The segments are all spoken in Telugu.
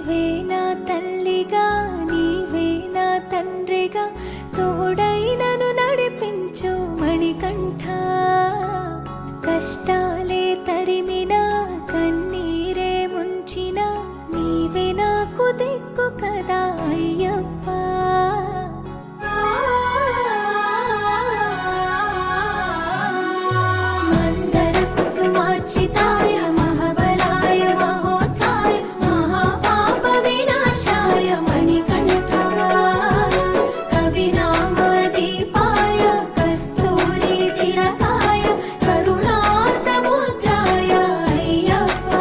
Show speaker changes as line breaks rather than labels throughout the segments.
నీవే నా తల్లిగా నీవే నా తండ్రిగా తోడై నన్ను నడిపించు మణికంఠ కష్టాలే తరిమినా కన్నీరే ముంచినా నీవే నాకు దిక్కు కదా అయ్యప్ప మందర కుసుమార్చితాయ మహాబలాయ మహోత్సాయ మహాపాప వినాశాయ మణికంఠ కవినామదీపాయ కస్తూరి తిలకాయ కరుణా సముద్రాయ అయ్యప్ప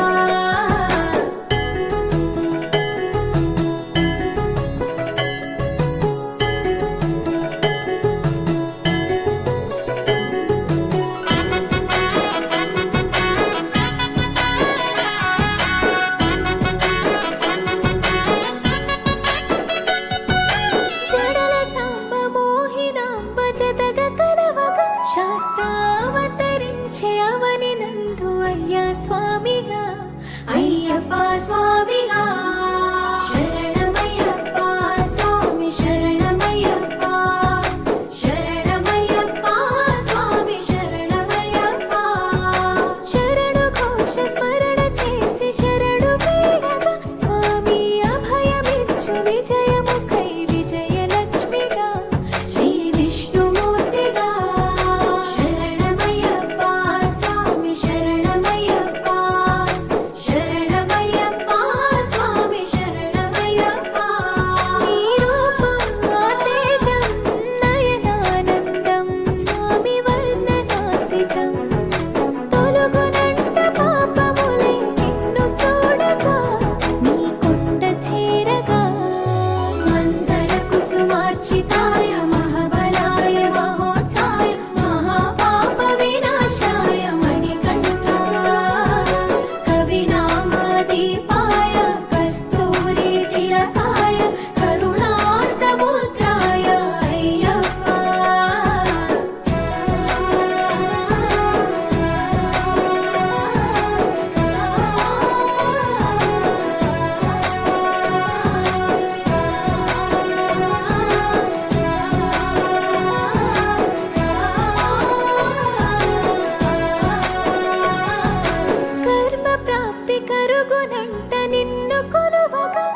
జడల సాంబ మోహినాంబ జతగ కలవగ శాస్త్రావతరించే అవని నందు అయ్యా స్వామిగా అయ్యప్ప స్వామిగా శరణమయ్యప్ప స్వామి శరణమయ్యప్ప శరణమయ్యప్ప స్వామి శరణమయ్యప్ప శరణు ఘోష స్మరణ చేసి శరణు వేడగా స్వామి అభయమిచ్చు విజయముఖై విజయలక్ష్మిగా శ్రీ విష్ణుమూర్తిగా శరణమయ్యప్ప స్వామి శరణమయ్యప్ప శరణమయ్యప్ప స్వామి శరణమయ్యప్ప నీ రూపం ఆ తేజం నయనానందం స్వామి వర్ణనాతీతం తొలగునంట పాపములే నిన్ను చూడగా నీ కొండ చేరగా మందర కుసుమార్చితాయ మహాబలాయ మహోత్సాయ మహాపాప వినాశాయ మణికంఠ కవినామదీపాయ కస్తూరి తిలకాయ కరుణా సముద్రాయ అయ్యప్ప కర్మ ప్రాప్తి కరుగునంట నిన్ను కొలువగా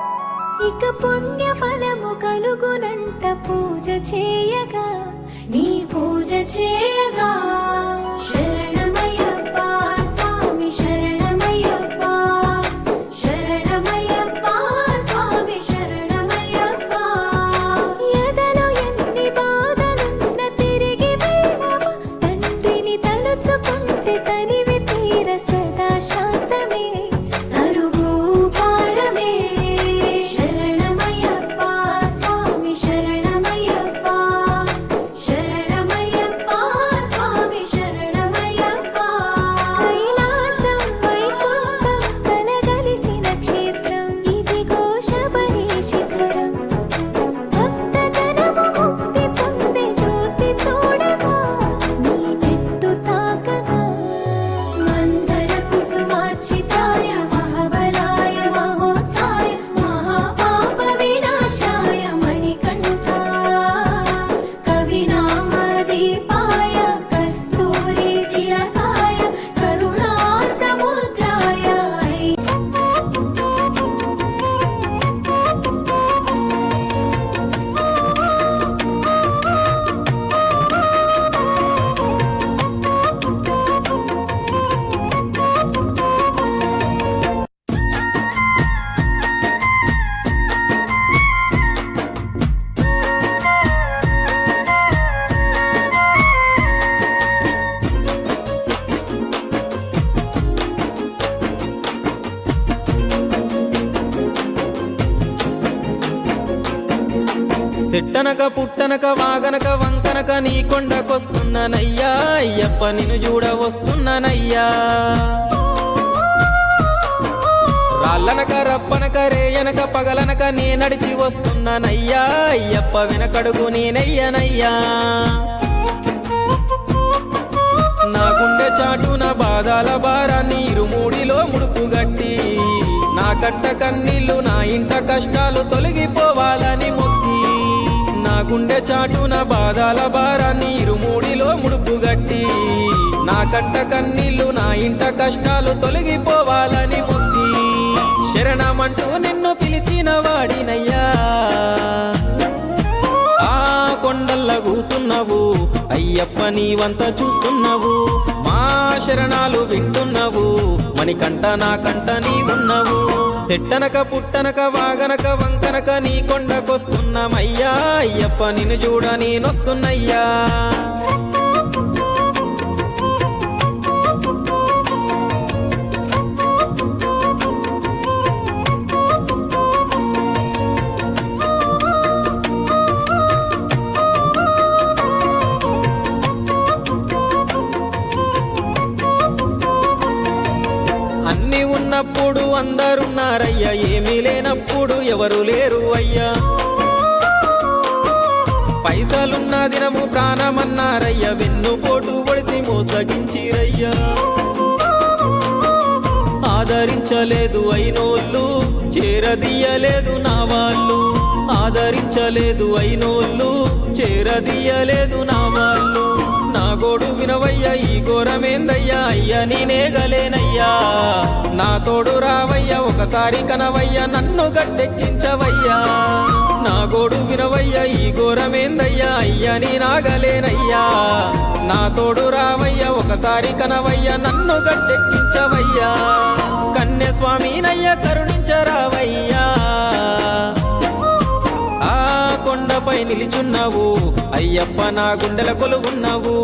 ఇక పుణ్య ఫలము కలుగునంట పూజ చేయగా నీ పూజ చేయగా శరణమయ్యప్ప స్వామి శరణమయ్యప్ప శరణమయ్యప్ప స్వామి శరణమయ్యప్ప ఎదలో ఎన్ని బాధలున్న తిరిగి వెళ్ళవా తండ్రిని తలుచుకుంటే తనివి తీర సదా శాంతమే అరుగు పారమే శరణమయ్యప్ప స్వామి శరణమయ్యప్ప శరణమయ్యప్ప స్వామి శరణమయ్యప్ప కైలాసం వైకుంఠం కలగలిసిన క్షేత్రం ఇదిగో శబరి శిఖరం భక్త జనము ముక్తి పొందే జ్యోతి చూడగా నీ మెట్టు తాకగా మందర కుసుమార్చితాయ మహాబలాయ మహోత్సాయ మహాపాప వినాశాయ మణికంఠ కవినామదీపాయ కస్తూరి తిలకాయ కరుణా సముద్రాయ
సిట్టనక పుట్టనక వాగనక వంకనక నీ కొండకొస్తున్నానయ్యా అయ్యప్ప నిన్ను చూడ వస్తున్నానయ్యా రాళ్ళనక రప్పనక రేయనక పగలనక నే నడిచి వస్తున్నానయ్యా అయ్యప్ప వెనకడుగు నేనయ్యనయ్యా నా గుండె చాటు నా బాధాల భారాన్ని ఇరుమూడిలో ముడుపు గట్టి నా కంట కన్నీళ్లు నా ఇంట కష్టాలు తొలగిపోవాలని మొక్కి నా గుండె చాటున బాధల భారాన్ని ఇరుమూడిలో ముడుపు గట్టి నా కంట కన్నీళ్లు నా ఇంట కష్టాలు తొలగిపోవాలని మొక్కి శరణమంటూ నిన్ను పిలిచిన వాడినయ్యా ఆ కొండల్ల కూసున్నావు అయ్యప్ప నీవంతా చూస్తున్నావు మా శరణాలు వింటున్నావు మణికంట నా కంట నీవున్నావు సెట్టనక పుట్టనక వాగనక వంకనక నీ కొండకొస్తున్నామయ్యా అయ్యప్ప నిన్ను చూడ నేనొస్తున్నయ్యా అన్ని ఉన్నప్పుడు అందరున్నారయ్యా ఏమీ లేనప్పుడు ఎవరు లేరు అయ్యా పైసలున్న దినము ప్రాణమన్నారయ్యా వెన్నుపోటు పొడిసి మోసగించిరయ్యా ఆదరించలేదు అయినోళ్ళు చేరదీయలేదు నా వాళ్ళు ఆదరించలేదు అయినోళ్ళు చేరదీయలేదు నా వాళ్ళు నా గోడు వినవయ్యా ఈ ఘోరమేందయ్యా అయ్యా నేనేగలేనయ్యా నా తోడు రావయ్యా ఒకసారి కనవయ్యా నన్ను గట్టెక్కించవయ్యా నా గోడు వినవయ్యా ఈ ఘోరమేందయ్యా అయ్యా నేనాగలేనయ్యా నా తోడు రావయ్యా ఒకసారి కనవయ్యా నన్ను గట్టెక్కించవయ్యా కన్య స్వామినయ్యా కరుణించరావయ్యా ఆ కొండపై నిలిచున్నావు అయ్యప్ప నా గుండెల కొలువున్నావు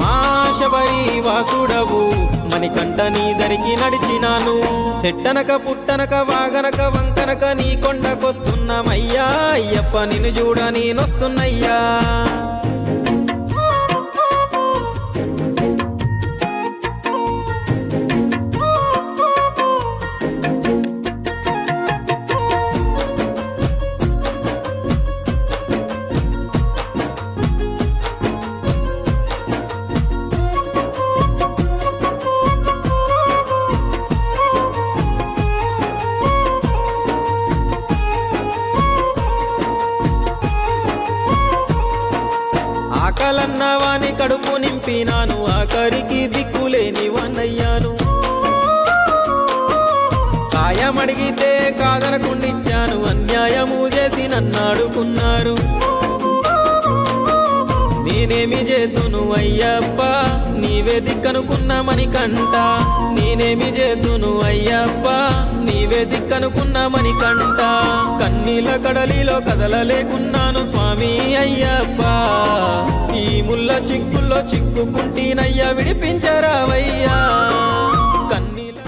మా శబరి వాసుడవు మణికంఠ నీ దరికి నడిచినాను సెట్టనక పుట్టనక వాగనక వంకనక నీ కొండకొస్తున్నామయ్యా అయ్యప్ప నిన్ను చూడ నేనొస్తున్నయ్యా ఆకలన్నవాని కడుపు నింపినాను ఆఖరికి దిక్కులేని వాణ్ణయ్యాను సాయం అడిగితే కాదనకుండిచ్చాను అన్యాయము చేసి నన్నాడుకున్నారు నేనేమి చేతును అయ్యప్ప నీవే దిక్కనుకున్న మణికంఠ నేనేమి చేతును అయ్యప్ప నీవే దిక్కనుకున్న మణికంఠ కన్నీళ్ళ కడలిలో కదలలేకున్నాను స్వామి అయ్యప్ప ఈ ముల్ల చిక్కుల్లో చిక్కుకుంటీనయ్యా విడిపించరావయ్యా కన్నీళ్ళ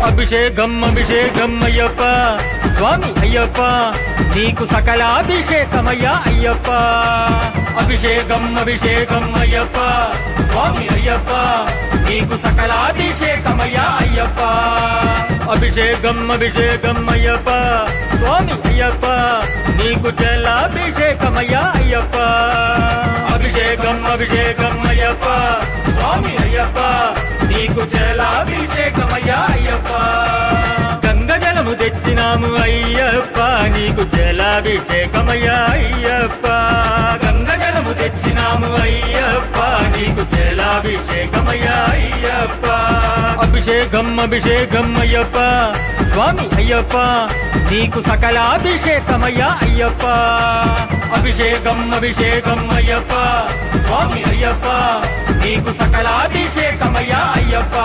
అభిషేకం అభిషేకం అయ్యప్ప స్వామి అయ్యప్ప నీకు సకల అభిషేకమయ్యా అయ్యప్ప అభిషేకం అభిషేకం అయ్యప్ప స్వామి అయ్యప్ప నీకు సకల అభిషేకమయ్యా అయ్యప్ప అభిషేకం అభిషేకం అయ్యప్ప స్వామి అయ్యప్ప నీకు జలాభిషేకమయ్యా అయ్యప్ప అభిషేకం అభిషేకం అయ్యప్ప స్వామి అయ్యప్ప నీకు జలాభిషేకమయ్యా అయ్యప్ప గంగ జలము తెచ్చినాము అయ్యప్ప నీకు జలాభిషేకమయ్యా అయ్యప్ప గంగ జలము తెచ్చినాము అయ్యప్ప నీకు జలాభిషేకమయ్యా అయ్యప్ప అభిషేకం అభిషేకం అయ్యప్ప స్వామి అయ్యప్ప నీకు సకల అభిషేకమయ్యా అయ్యప్ప అభిషేకం అభిషేకం అయ్యప్ప స్వామి అయ్యప్ప నీకు సకల అభిషేకమయ్యా అయ్యప్ప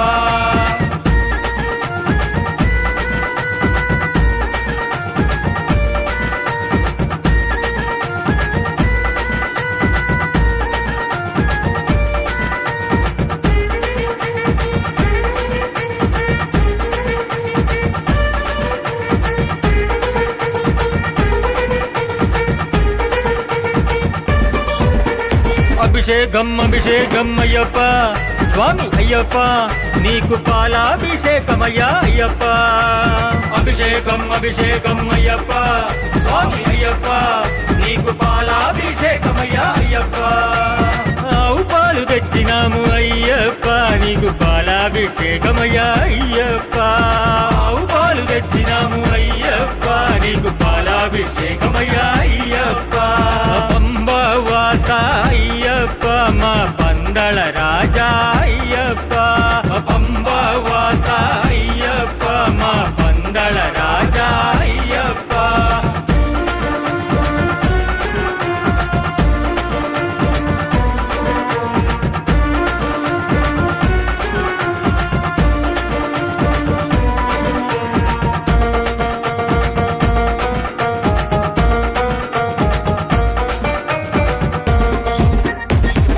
అభిషేకం అభిషేకం అయ్యప్ప స్వామి అయ్యప్ప నీకు పాలాభిషేకమయ్యా అయ్యప్ప అభిషేకం అభిషేకం అయ్యప్ప స్వామి అయ్యప్ప నీకు పాలాభిషేకమయ్యా అయ్యప్ప ఆవు పాలు తెచ్చినాము అయ్యప్ప నీకు పాలాభిషేకమయ్యా అయ్యప్ప ఆవు పాలు తెచ్చినాము అయ్యప్ప నీకు పాలాభిషేకమయ్యా అయ్యప్ప పంబవాస అయ్యప్ప మా పందళ రాజా అయ్యప్ప పంబవాస అయ్యప్ప మా పందళ రాజా అయ్యప్ప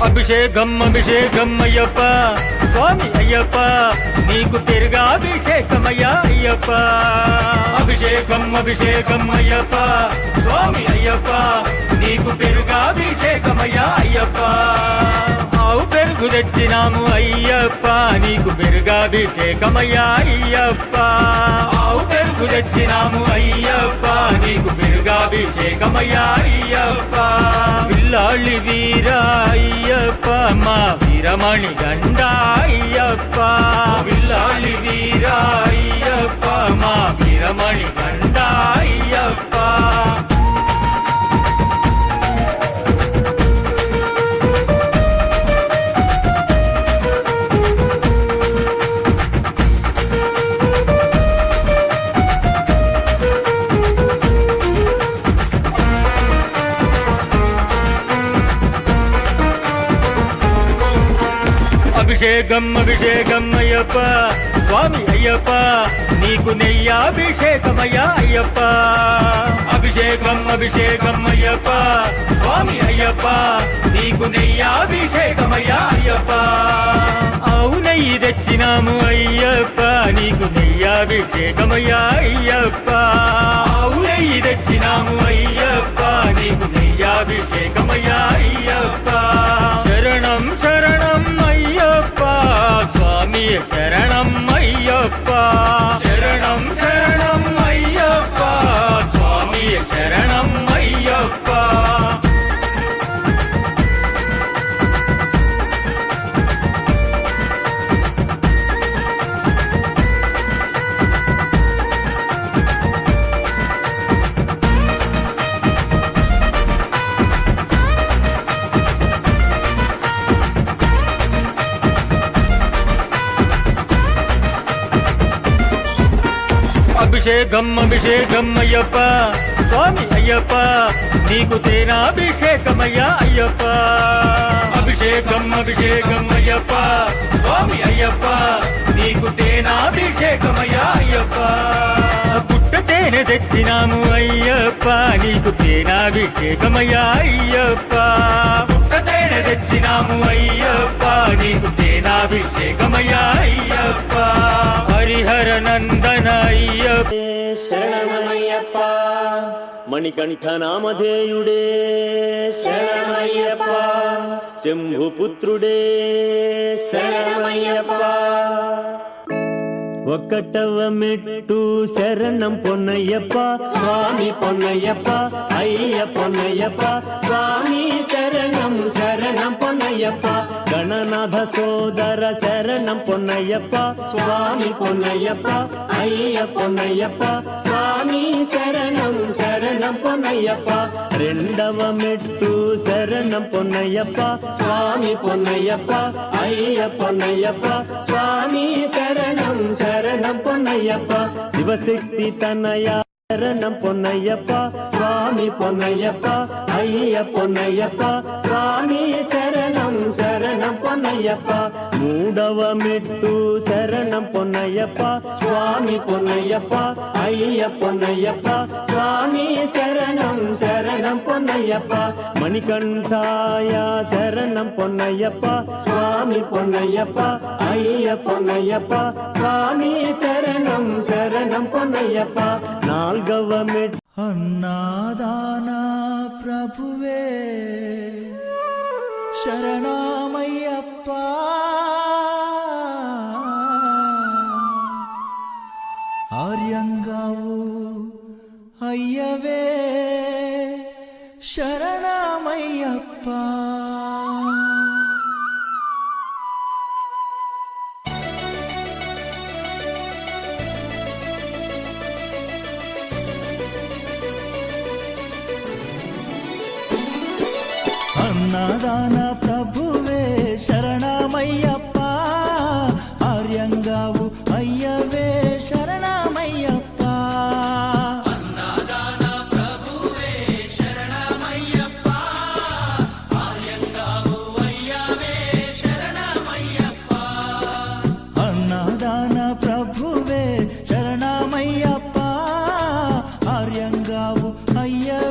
అభిషేకం అభిషేకం అయ్యప్ప స్వామి అయ్యప్ప నీకు తిరుగాభిషేకమయ్యా అయ్యప్ప అభిషేకం అభిషేకం అయ్యప్ప స్వామి అయ్యప్ప నీకు పెరుగాభిషేకమయ్యా అయ్యప్ప ఆవు పెరుగు తెచ్చినాము అయ్యప్ప నీకు పెరుగాభిషేకమయ్యా అయ్యప్ప ఆవు పెరుగు తెచ్చినాము అయ్యప్ప నీకు పెరుగాభిషేకమయ్యా అయ్యప్ప పిల్లాళ్ళి వీరా అయ్యప్ప మా వీరమణి గండ అయ్యప్ప పిల్లాళ్ళి వీరా అయ్యప్ప మా వీరమణి గండ అయ్యప్ప అభిషేకం అభిషేకం అయ్యప్ప స్వామి అయ్యప్ప నీకు నెయ్యాభిషేకమయ్యా అయ్యప్ప అభిషేకం అభిషేకం అయ్యప్ప స్వామి అయ్యప్ప నీకు నెయ్యాభిషేకమయ్యా అయ్యప్ప ఆవు నెయ్యి తెచ్చినాము అయ్యప్ప నీకు నెయ్యాభిషేకమయ్యా అయ్యప్ప ఆవు నెయ్యి తెచ్చినాము అయ్యప్ప నీకు నెయ్యాభిషేకమయ్యా అయ్యప్ప శరణం శరణం అయ్యప్ప స్వామి శరణం అయ్యప్ప శరణం శరణం అయ్యప్ప స్వామి శరణం అయ్యప్ప అభిషేకం అభిషేకం అయ్యప్ప స్వామి అయ్యప్ప నీకు తేనాభిషేకమయ్యా అయ్యప్ప అభిషేకం అభిషేకం అయ్యప్ప స్వామి అయ్యప్ప నీకు తేనాభిషేకమయ్యా అయ్యప్ప పుట్ట తేనె తెచ్చినాము అయ్యప్ప నీకు తేనాభిషేకమయ్యా అయ్యప్ప పుట్ట తేనె తెచ్చినాము అయ్యప్ప నీకు తేనాభిషేకమయ్యా అయ్యప్ప హరిహర నందన అయ్యప్ప
శరణమయ్యప్ప మణికంఠ నామధేయుడే శరణమయ్యప్ప శంభుపుత్రుడే శరణమయ్యప్ప ఒక్కటవ మెట్టు శరణం పొన్నయ్యప్ప స్వామి పొన్నయ్యప్ప అయ్య పొన్నయ్యప్ప స్వామి శరణం శరణం పొన్నయ్యప్ప గణనాథ సోదర శరణం పొన్నయ్యప్ప స్వామి పొన్నయ్యప్ప అయ్య పొన్నయ్యప్ప స్వామి శరణం శరణం పొన్నయ్యప్ప రెండవ మెట్టు శరణం పొన్నయ్యప్ప స్వామి పొన్నయ్యప్ప అయ్య పొన్నయ్యప్ప స్వామి శరణం శరణం పొన్నయ్యప్ప శివశక్తి తనయ శరణం పొన్నయ్యప్ప స్వామి పొన్నయ్యప్ప అయ్య పొన్నయ్యప్ప స్వామి శరణం శరణం పొన్నయ్యప్ప మూడవ మెట్టు శరణం పొన్నయ్యప్ప స్వామి పొన్నయ్యప్ప అయ్య పొన్నయ్యప్ప స్వామి శరణం శరణం పొన్నయ్యప్ప మణికంఠాయ శరణం పొన్నయ్యప్ప స్వామి పొన్నయ్యప్ప అయ్య పొన్నయ్యప్ప స్వామి శరణం శరణం పొన్నయ్యప్ప నాల్గవ మెట్టు
అన్నాదాన ప్రభువే శరణమయ్యప్ప ఆర్యంగావు అయ్యవే శరణమయ్యప్ప అన్నదాన ప్రభువే శరణమయ్యప్ప ఆర్యంగావు అయ్యవే శరణమయ్యప్ప
అన్నదాన ప్రభువే శరణమయ్యప్ప ఆర్యంగావు అయ్యవే శరణమయ్యప్ప
అన్నదాన ప్రభువే శరణమయ్యప్ప ఆర్యంగావు అయ్యవే